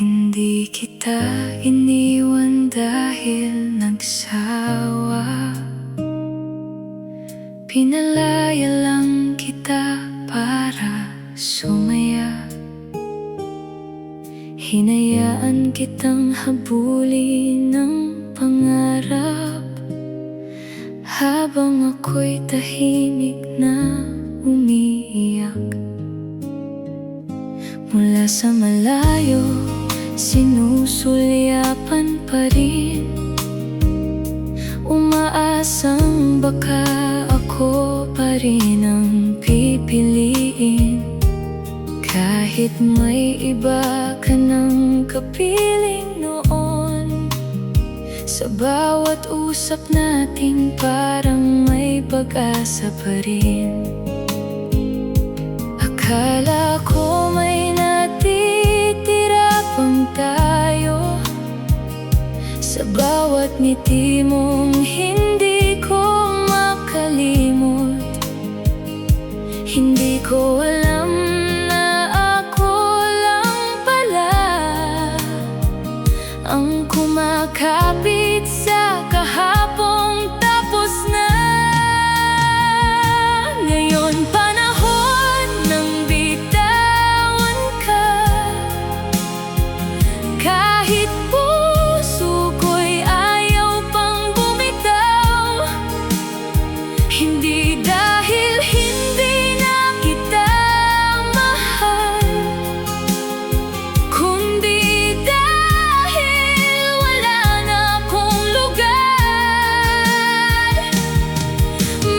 Hindi kita iniwan dahil nagsawa. Pinalaya lang kita para sumaya. Hinayaan kitang habulin ng pangarap, habang ako'y tahimik na umiiyak. Mula sa malayo, sinusulyapan pa rin, umaasang baka ako pa rin ang pipiliin. Kahit may iba ka ng kapiling noon, sa bawat usap natin parang may pag-asa pa rin. Akala ko may natitira pang tayo, sa bawat ngiti mong hindi ko makalimot. Hindi ko alam na ako lang pala ang kumakapit sa kahapong tapos na. Ngayon panahon ng bitawan ka, kahit puso ko'y ayaw pang bumitaw. Hindi dahil hindi na kita mahal, kundi dahil wala na akong lugar.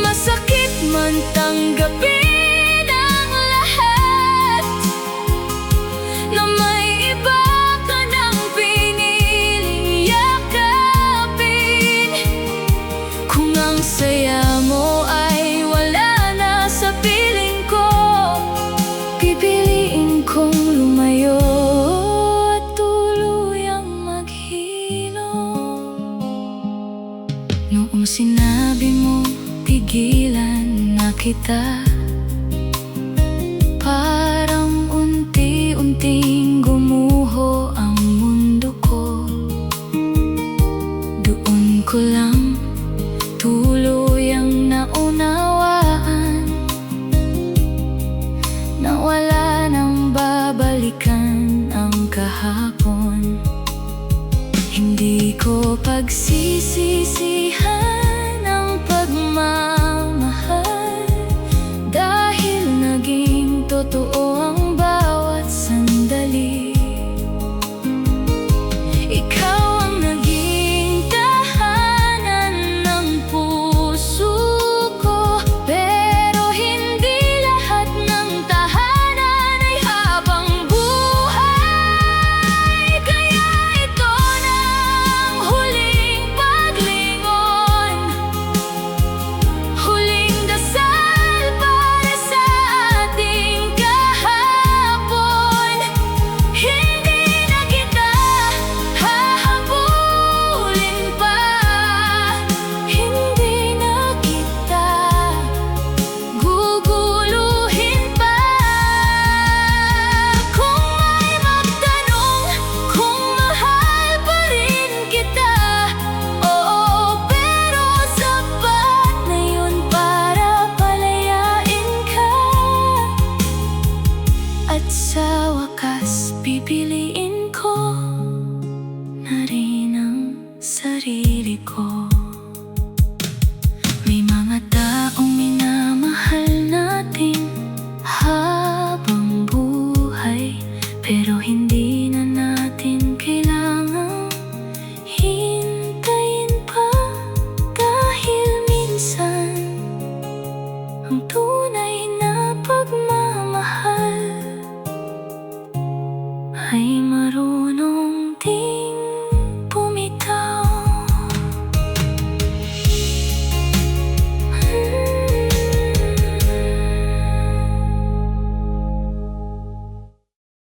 Masakit man tanggapin ang lahat, na may iba ka nang piniling yakapin. Kung ang saya mo ay wala na sa piling ko, pipiliin kong lumayo at tuluyang maghilom. Noong sinabi mo tigilan na kita, parang unti-unting gumuho ang mundo ko. Doon ko lang tuluyang naunawaan na wala nang babalikan ang kahapon. Hindi ko pagsisisihan ang pagmamahal, dahil naging totoo ang bawat sandali. Ikaw ang naging tahanan ng puso ko, pero hindi lahat ng tahanan ay habang buhay. Kaya ito na ang huling paglingon, huling dasal para sa ating kahapon. Hindi na kita hahabulin pa, hindi na kita guguluhin pa. Kung may magtanong kung mahal pa rin kita, oo, pero sapat na yun para palayain ka. At sa wakas, pipiliin ko na rin ang sarili ko. May mga taong minamahal natin habang buhay, pero hindi na natin kailangang hintayin pa, dahil minsan ang tunay na pagmamahal ay marunong